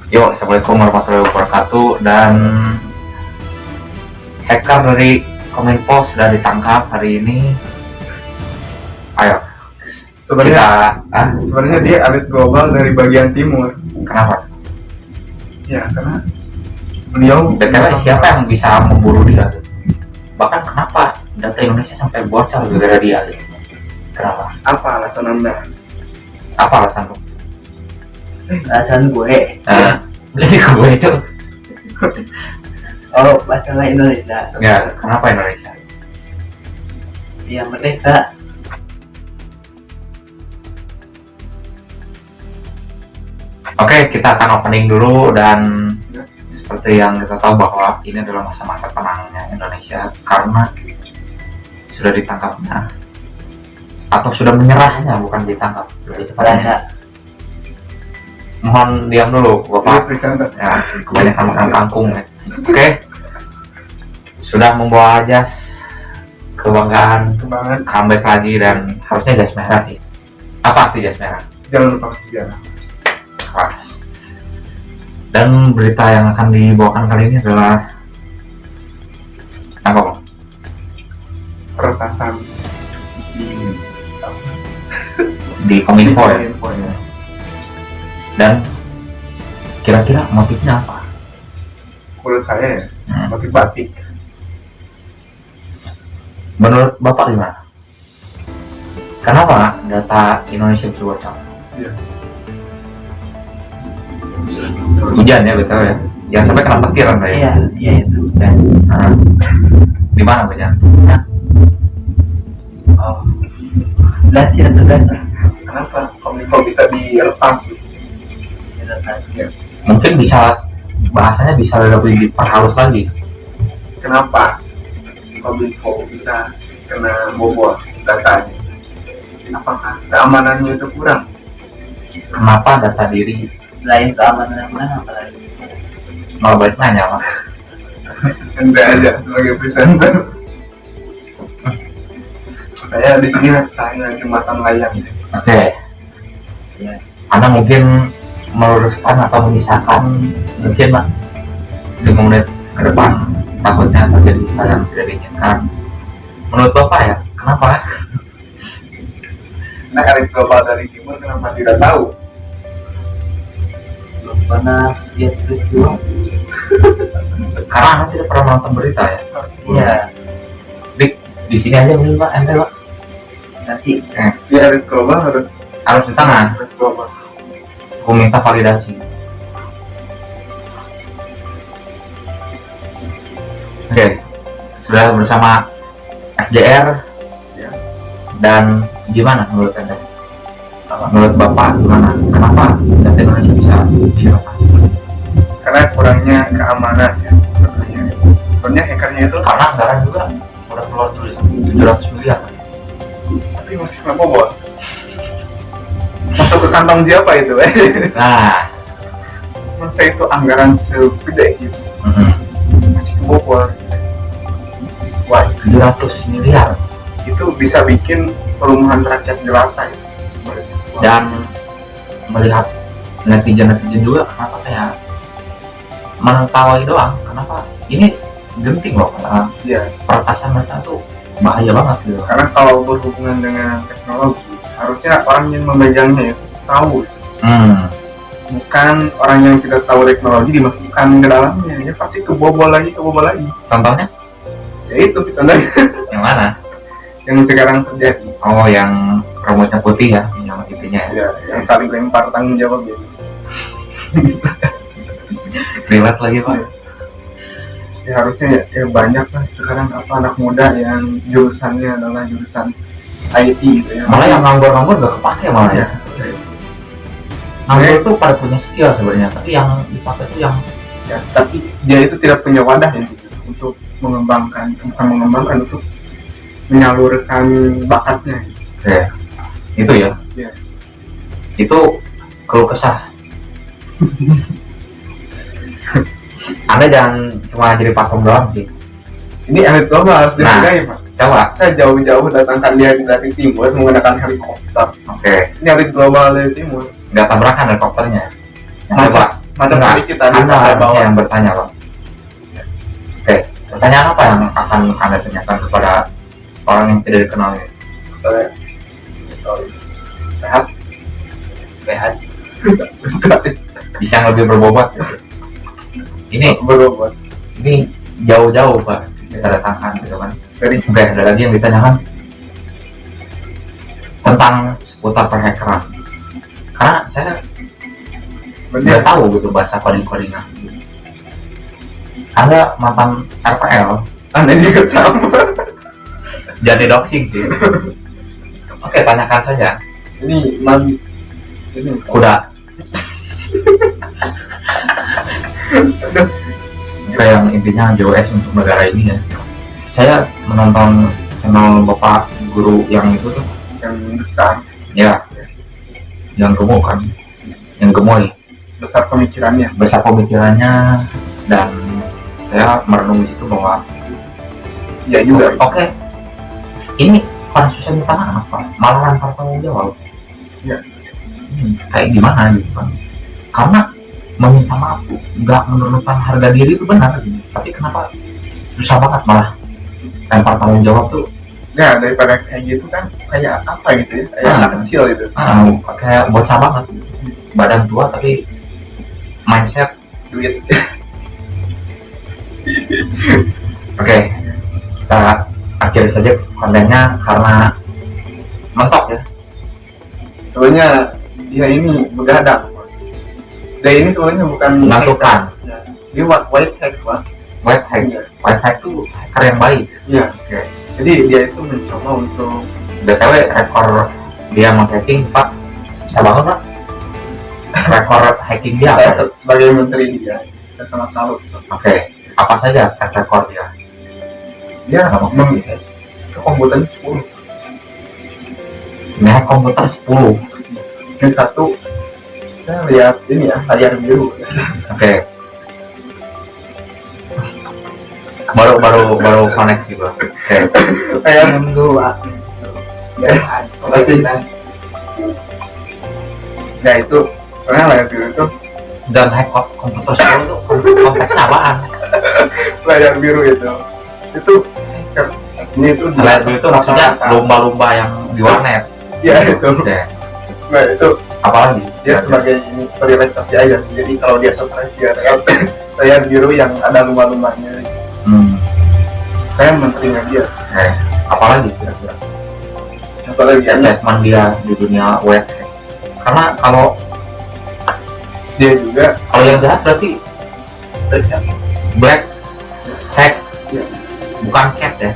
Yo, assalamualaikum warahmatullahi wabarakatuh. Dan hacker dari Kominfo sudah ditangkap hari ini. Ayo, Sebenarnya dia elit global dari bagian timur. kenapa? Ya, karena beliau BTW siapa yang bisa memburu dia? Bahkan kenapa data Indonesia sampai bocor gara-gara dia? Kenapa? apa alasan Anda? Apa alasan lu? Alasan gue, Jadi gue itu masalah Indonesia, ya, kenapa Indonesia? ya merdeka. Oke, kita akan opening dulu. Dan seperti yang kita tahu bahwa ini adalah masa-masa tenangnya Indonesia karena sudah ditangkapnya atau sudah menyerahnya, bukan ditangkap, lebih tepatnya. Mohon diam dulu Ini Bapak, presenter. ya, kebanyakan makan kangkung ya. Oke, sudah membawa jas kebanggaan, Kebanggaan, comeback lagi, dan harusnya jas merah sih. Apa arti jas merah? jangan lupa sejarah. Keras. Dan berita yang akan dibawakan kali ini adalah apa, Bang? Peretasan Di Kominfo ya. Info ya. Dan kira-kira motifnya apa? Menurut saya ya, motif batik. Menurut Bapak gimana? Kenapa data Indonesia bisa bocor? Iya. Hujan ya, betul ya. Jangan sampai kena petir Anda ya. Iya itu. Dan Nah, di mana hujan? dan tidak tergantung. Kenapa Kominfo bisa dilepas? Ya. Mungkin bisa bahasanya bisa lebih diperhalus lagi. Kenapa Kominfo bisa kena bobol datanya? Apakah keamanannya itu kurang? Kenapa data diri Lain keamanan yang mana apalagi? malah balik nanya, Mas? Anda aja sebagai presenter. Saya di sini saya jembatan layang. Oke. Ya. Anda mungkin meluruskan atau menyisahkan mungkin Pak 5 menit ke depan, takutnya terjadi hal yang tidak diinginkan. Menurut Bapak ya, kenapa? Nah, elit global dari timur kenapa tidak tahu? Belum pernah lihat peristiwa. Karena Anda tidak pernah nonton berita ya. Iya, Di sini aja mungkin Pak, ente Pak nanti Di elit global harus harus di tangan. elit global. Aku minta validasi. Oke, sudah bersama FDR. Ya. Dan gimana menurut Anda? Menurut Bapak gimana? Kenapa data Indonesia bisa dilepas? Karena kurangnya keamanan ya. Sebenarnya hackernya itu Karena anggaran juga udah keluar tulis 700 miliar. tapi masih kena bobol. Masuk ke kantong siapa itu? Nah, Masa itu anggaran segede gitu masih kebobol. Wah, 700 miliar. itu bisa bikin perumahan rakyat jelata ya. Wah, Dan melihat netizen juga kenapa kayak menertawai doang, kenapa ini genting loh, karena iya. peretasan data tuh bahaya banget gitu. Karena kalau berhubungan dengan teknologi harusnya orang yang memegangnya itu tahu, bukan orang yang tidak tahu teknologi dimasukkan ke dalamnya, ya pasti kebobol lagi. Contohnya Ya itu contohnya yang mana? yang sekarang terjadi. Oh, yang rambutnya putih ya, yang itunya ya. Ya, yang saling lempar tanggung jawab gitu. Relate lagi Pak. Ya harusnya ya banyak lah sekarang anak muda yang jurusannya adalah jurusan IT gitu ya. Malah yang nganggur gak kepake malah ya. Nganggur tuh pada punya skill sebenarnya, tapi yang dipakai tuh yang Ya, tapi dia itu tidak punya wadah ya gitu, untuk untuk menyalurkan bakatnya. itu ya. Iya. Itu keluh kesah. Anda jangan cuma jadi pakem doang sih. Ini elit global harus dihargai, Pak. Coba. Saya jauh-jauh datangkan dia dari timur menggunakan helikopter. Oke. Ini elit global dari timur. Nggak tabrakan helikopternya. Yang Masa? coba macam Enggak, sedikit tadi Anda saya bawa. yang bertanya Pak. Oke, pertanyaan apa yang akan Anda tanyakan kepada orang yang tidak dikenal ini? Saya sehat. sehat. Bisa yang lebih berbobot. Ini Berobat jauh-jauh Pak kita datangkan gitu kan. dari Oke, ada lagi yang ditanyakan tentang seputar perhackeran. Karena saya nggak sebenarnya tahu gitu bahasa coding-codingan. Anda mantan RPL, Anda juga sama. jadi doxing sih. Oke, tanyakan saja. Ini Kuda. Kayak yang intinya JOS untuk negara ini ya. Saya menonton channel Bapak Guru yang itu tuh, yang besar ya, yang gemuk kan, yang gemoy, besar pemikirannya. besar pemikirannya, dan saya merenung di situ bahwa Ya juga. oke, ini para susah minta maaf Pak, malah lempar tanggung jawab. Ya. Kayak gimana gitu kan? Karena meminta maaf tuh nggak menurunkan harga diri itu benar gitu. Tapi kenapa susah banget malah lempar tanggung jawab tuh? Ya daripada kayak gitu kan kayak apa gitu ya? Kayak anak kecil gitu. Kayak bocah banget, badan tua tapi mindset Duit. Oke, kita akhiri saja kontennya karena mentok ya. Sebenarnya dia ini begadang. Dia ini sebenarnya bukan Menentukan. Ya. Dia white hack Pak. White hack, Iya. white hack tuh hacker yang baik. Iya. Oke. Jadi dia itu mencoba untuk BTW rekor dia hacking Pak, bisa banget Pak. Rekor hacking dia saya apa? sebagai menteri dia, saya sangat salut. Oke, apa saja track record dia? Dia menghack ke komputer 10. Ngehack komputer 10. Yang satu saya lihat ini ya layar biru. Oke. Baru koneksi Bro. Oke. Layar dua. ya, masih. Ya itu soalnya layar biru itu Dan hack komputer 10 tuh konteksnya apaan? layar biru itu ini itu Layar biru itu maksudnya lumba-lumba yang di warnet. ya itu. Oke. Nah itu Apalagi? dia sebagai ini relaksasi aja sih. Jadi kalau dia stres dia layar biru yang ada lumba-lumbanya. Saya menterinya dia. Oke. Apalagi kira-kira? Apalagi Achievement dia di dunia web. Karena kalau dia juga yang jahat berarti black hack, ya, bukan cat ya,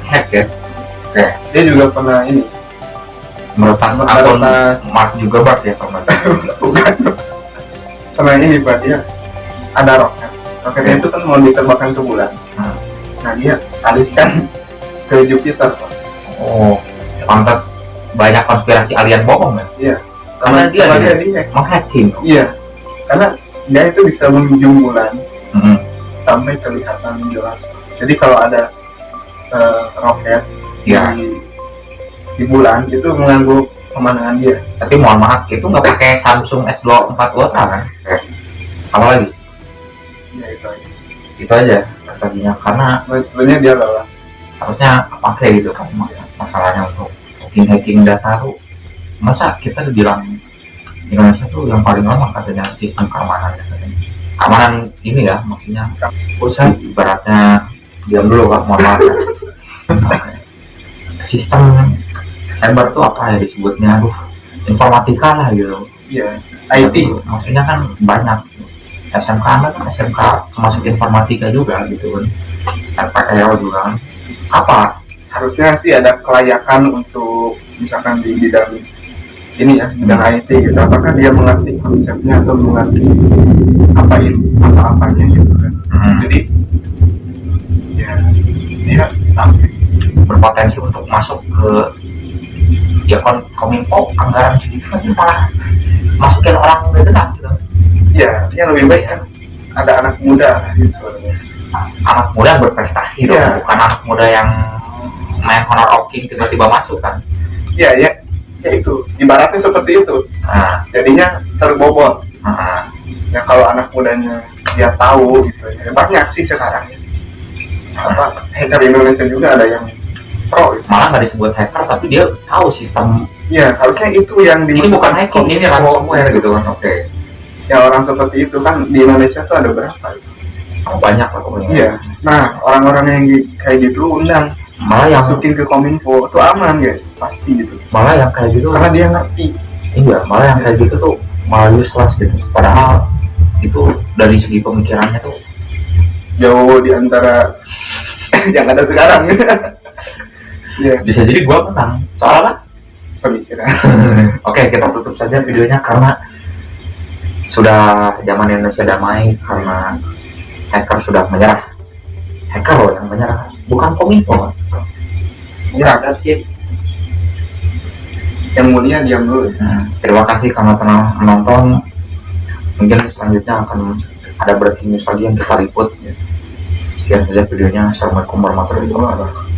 hack ya. Oke. dia juga pernah ini Meretas akun meretas Mark Zuckerberg ya teman. bukan pernah ini Pak, dia ada roket. Roketnya itu kan mau diterbangkan ke bulan. Nah dia alihkan ke Jupiter Pak. Oh, pantas banyak konspirasi alien bohong ya. Iya. Karena dia dia menghacking. iya. Karena dia itu bisa menunjuk bulan Mm-hmm. sampai kelihatan jelas. Jadi kalau ada roket Ya. di bulan itu mengganggu pemandangan dia. Tapi mohon maaf, itu nggak pakai Samsung S24 Ultra kan? Apalagi? Ya itu aja. Itu aja strateginya. Karena Sebenarnya dia lelah. harusnya pakai gitu kan masalahnya untuk hacking data tuh. Masa kita dibilang Indonesia tuh yang paling lemah katanya sistem keamanan katanya. Keamanan ini ya maksudnya. Saya ibaratnya diam dulu Pak, mohon maaf ya. Oke. Sistem cyber tuh apa ya disebutnya, informatika lah gitu. Iya. IT. Maksudnya kan banyak. SMK kan SMK termasuk informatika juga gitu kan. RPL juga kan. Apa? Harusnya sih ada kelayakan untuk misalkan di bidang ini ya, bidang IT gitu. Apakah dia mengerti konsepnya atau mengerti apa-apanya gitu kan. Jadi ya dia berpotensi untuk masuk ke ya kominfo anggaran segitu aja malah masukin orang gak jelas gitu. ya dia lebih baik kan ada anak muda gitu sebenarnya. Anak muda yang berprestasi dong, Iya. bukan anak muda yang main honor of king tiba-tiba masuk kan. Ya itu ibaratnya seperti itu. Nah, Jadinya terbobot. Ya kalau anak mudanya dia tahu gitu ya, banyak sih sekarang ya. Apa hacker Indonesia juga ada yang pro gitu. Malah nggak disebut hacker tapi dia tahu sistem. Ya harusnya itu yang Ini bukan hacking, ini ransomware gitu kan. Oke. Ya orang seperti itu kan di Indonesia tuh ada berapa? Banyak lah pokoknya. Iya. Nah orang-orang yang kayak gitu undang, Malah yang masukin ke Kominfo itu aman guys, pasti gitu. malah yang kayak gitu. Karena dia ngerti. Iya, malah yang kayak gitu tuh malah useless gitu. Padahal itu dari segi pemikirannya tuh Jauh di antara yang ada sekarang. Iya, bisa jadi gua menang. Soalnya pemikiran. oke, kita tutup saja videonya karena sudah zaman Indonesia damai karena hacker sudah menyerah. Hacker loh yang menyerah, bukan Kominfo. Ya, ada sih yang mulia diam dulu. Terima kasih karena pernah menonton. Mungkin selanjutnya akan ada breaking news lagi yang kita liput. Sekian saja videonya. Assalamualaikum warahmatullahi wabarakatuh.